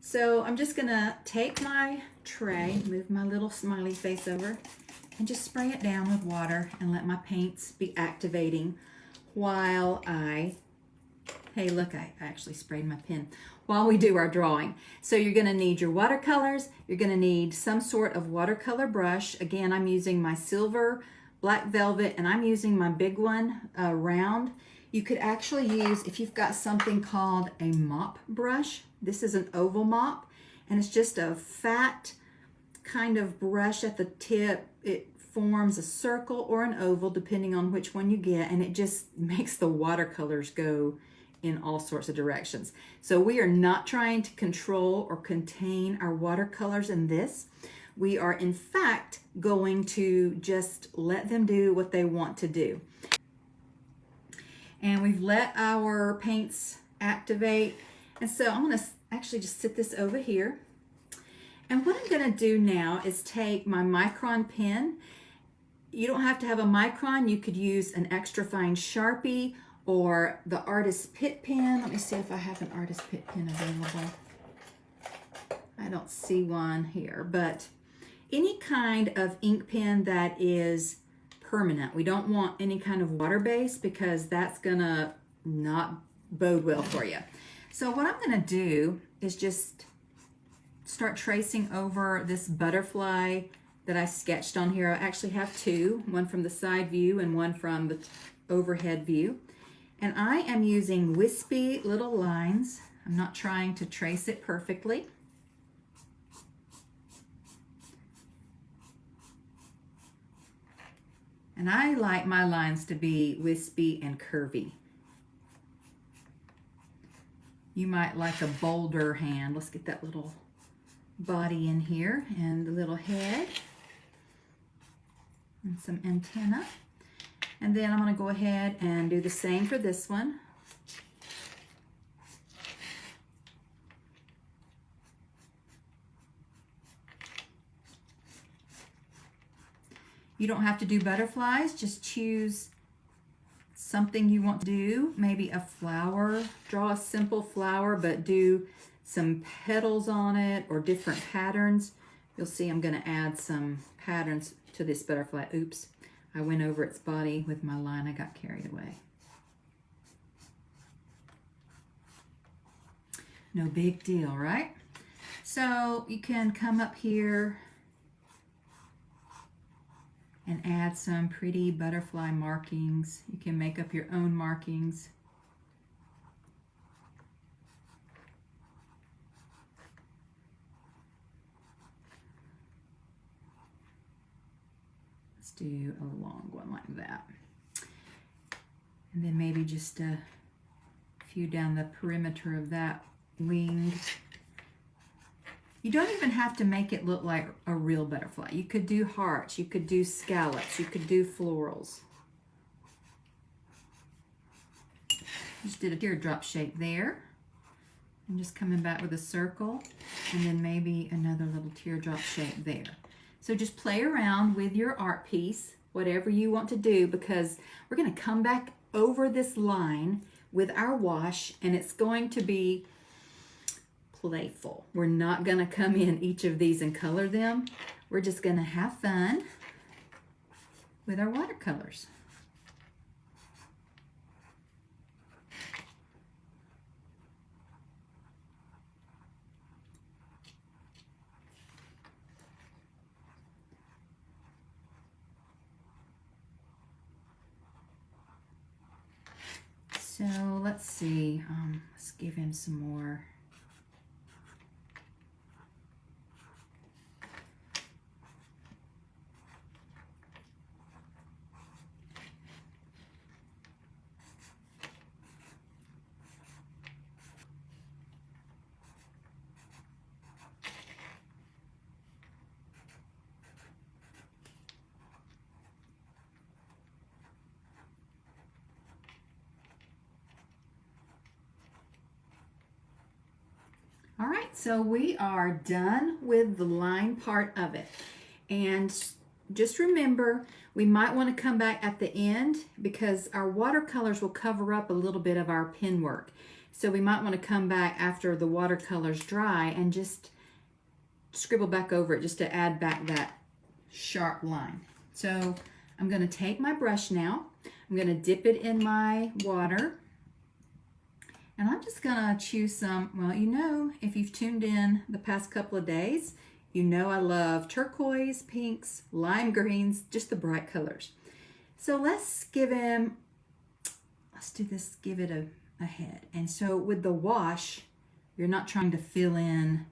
So I'm just gonna take my tray, move my little smiley face over, and just spray it down with water and let my paints be activating while hey look, I actually sprayed my pen, while we do our drawing. So you're gonna need your watercolors, you're gonna need some sort of watercolor brush. Again, I'm using my silver black velvet and I'm using my big one, round. You could actually use, if you've got something called a mop brush, this is an oval mop, and it's just a fat kind of brush at the tip. It forms a circle or an oval depending on which one you get, and it just makes the watercolors go in all sorts of directions. So we are not trying to control or contain our watercolors in this. We are in fact going to just let them do what they want to do. And we've let our paints activate. And so I'm gonna actually just sit this over here. And what I'm gonna do now is take my micron pen. You don't have to have a micron. You could use an extra fine Sharpie or the artist Pitt pen. Let me see if I have an artist Pitt pen available. I don't see one here, but any kind of ink pen that is permanent. We don't want any kind of water base because that's gonna not bode well for you. So what I'm gonna do is just start tracing over this butterfly that I sketched on here. I actually have two, one from the side view and one from the overhead view. And I am using wispy little lines. I'm not trying to trace it perfectly. And I like my lines to be wispy and curvy. You might like a bolder hand. Let's get that little body in here and the little head and some antenna. And then I'm going to go ahead and do the same for this one. You don't have to do butterflies, just choose something you want to do, maybe a flower. Draw a simple flower, but do some petals on it or different patterns. You'll see I'm going to add some patterns to this butterfly. Oops, I went over its body with my line. I got carried away. No big deal, right? So you can come up here and add some pretty butterfly markings. You can make up your own markings. Let's do a long one like that. And then maybe just a few down the perimeter of that wing. You don't even have to make it look like a real butterfly. You could do hearts, you could do scallops, you could do florals. Just did a teardrop shape there. And just coming back with a circle, and then maybe another little teardrop shape there. So just play around with your art piece, whatever you want to do, because we're gonna come back over this line with our wash, and it's going to be playful. We're not going to come in each of these and color them. We're just going to have fun with our watercolors. So let's see, let's give him some more. All right, so we are done with the line part of it. And just remember, we might want to come back at the end because our watercolors will cover up a little bit of our pen work. So we might want to come back after the watercolor's dry and just scribble back over it just to add back that sharp line. So I'm going to take my brush now. I'm going to dip it in my water. And I'm just going to choose some, well, you know, if you've tuned in the past couple of days, you know I love turquoise, pinks, lime greens, just the bright colors. So let's do this, give it a head. And so with the wash, you're not trying to fill in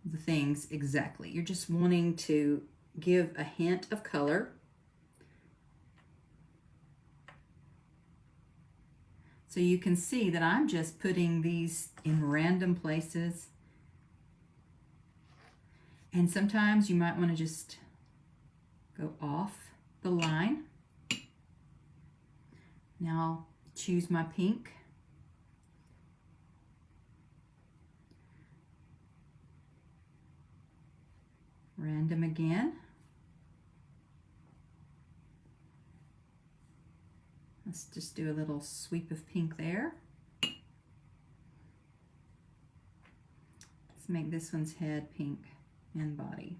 the things exactly. You're just wanting to give a hint of color. So you can see that I'm just putting these in random places. And sometimes you might want to just go off the line. Now I'll choose my pink. Random again. Let's just do a little sweep of pink there. Let's make this one's head pink and body.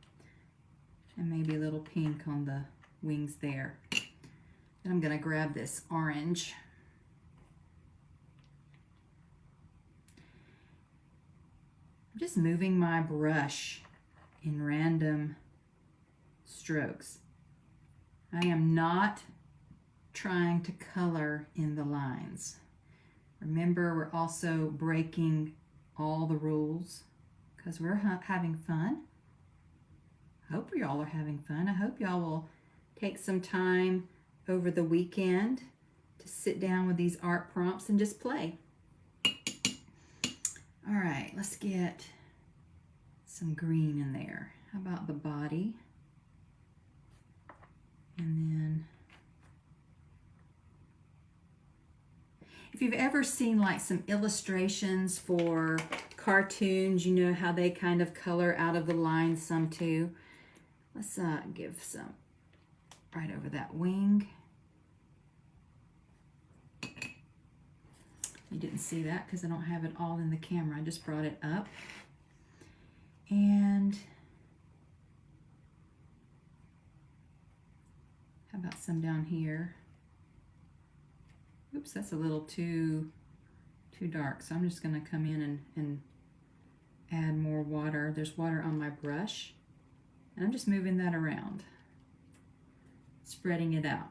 And maybe a little pink on the wings there. Then I'm going to grab this orange. I'm just moving my brush in random strokes. I am not trying to color in the lines. Remember, we're also breaking all the rules because we're having fun. I hope y'all are having fun. I hope y'all will take some time over the weekend to sit down with these art prompts and just play. All right, let's get some green in there. How about the body? And then if you've ever seen like some illustrations for cartoons, you know how they kind of color out of the lines some too. Let's give some right over that wing. You didn't see that because I don't have it all in the camera. I just brought it up. And how about some down here? Oops, that's a little too dark. So I'm just going to come in and add more water. There's water on my brush. And I'm just moving that around, spreading it out.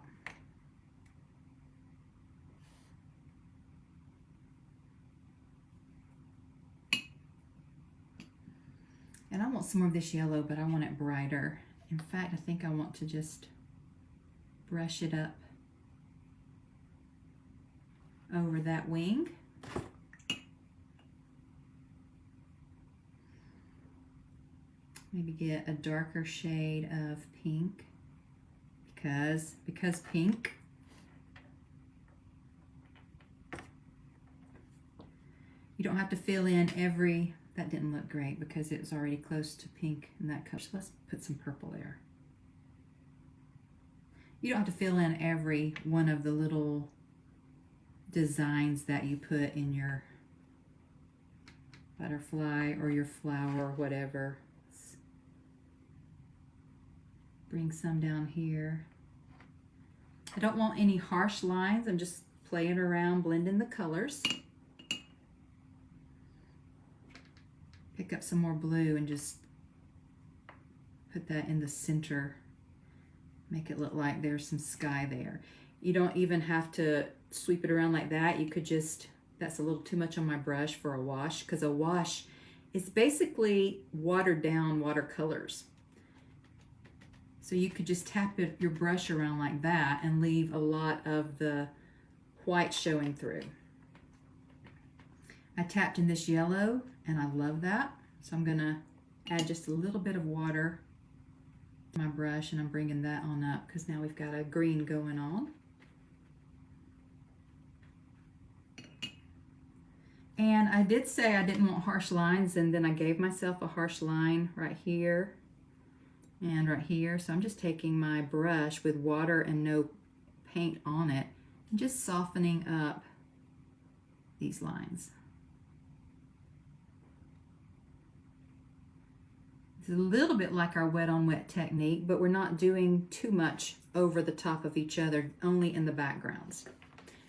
And I want some more of this yellow, but I want it brighter. In fact, I think I want to just brush it up over that wing. Maybe get a darker shade of pink because pink. You don't have to fill in every. That didn't look great because it was already close to pink in that color. So let's put some purple there. You don't have to fill in every one of the little designs that you put in your butterfly or your flower or whatever. Let's bring some down here. I don't want any harsh lines. I'm just playing around, blending the colors. Pick up some more blue and just put that in the center. Make it look like there's some sky there. You don't even have to sweep it around like that. You could just, that's a little too much on my brush for a wash, because a wash is basically watered down watercolors. So you could just tap your brush around like that and leave a lot of the white showing through. I tapped in this yellow and I love that. So I'm gonna add just a little bit of water to my brush, and I'm bringing that on up because now we've got a green going on. And I did say I didn't want harsh lines, and then I gave myself a harsh line right here and right here. So I'm just taking my brush with water and no paint on it and just softening up these lines. It's a little bit like our wet on wet technique, but we're not doing too much over the top of each other, only in the backgrounds.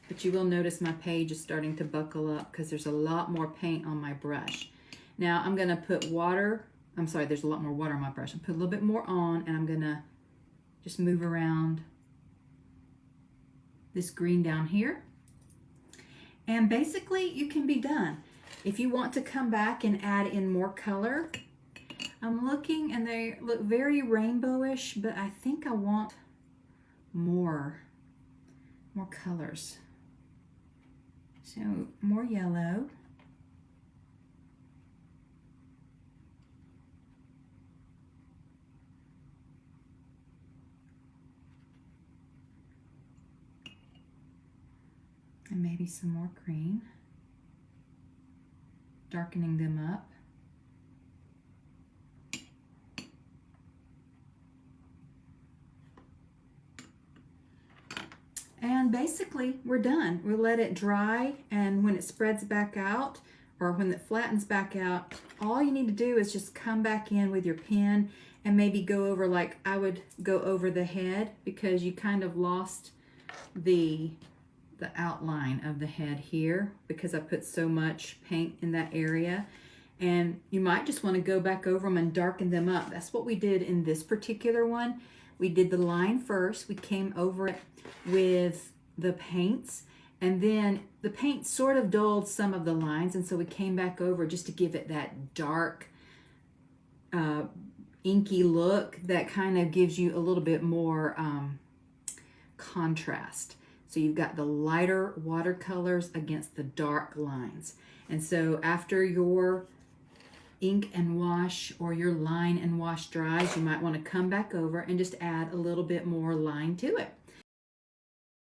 But you will notice my page is starting to buckle up because there's a lot more paint on my brush. Now I'm going to put water, I'm sorry, there's a lot more water on my brush. I'll put a little bit more on, and I'm going to just move around this green down here. And basically you can be done. If you want to come back and add in more color, I'm looking and they look very rainbowish, but I think I want more colors. So more yellow. And maybe some more green. Darkening them up. And basically we're done. We'll let it dry, and when it spreads back out, or when it flattens back out, all you need to do is just come back in with your pen and maybe go over, like I would go over the head, because you kind of lost the outline of the head here because I put so much paint in that area. And you might just want to go back over them and darken them up. That's what we did in this particular one. We did the line first, we came over it with the paints, and then the paint sort of dulled some of the lines, and so we came back over just to give it that dark, inky look that kind of gives you a little bit more contrast. So you've got the lighter watercolors against the dark lines. And so after your ink and wash or your line and wash dries, you might want to come back over and just add a little bit more line to it.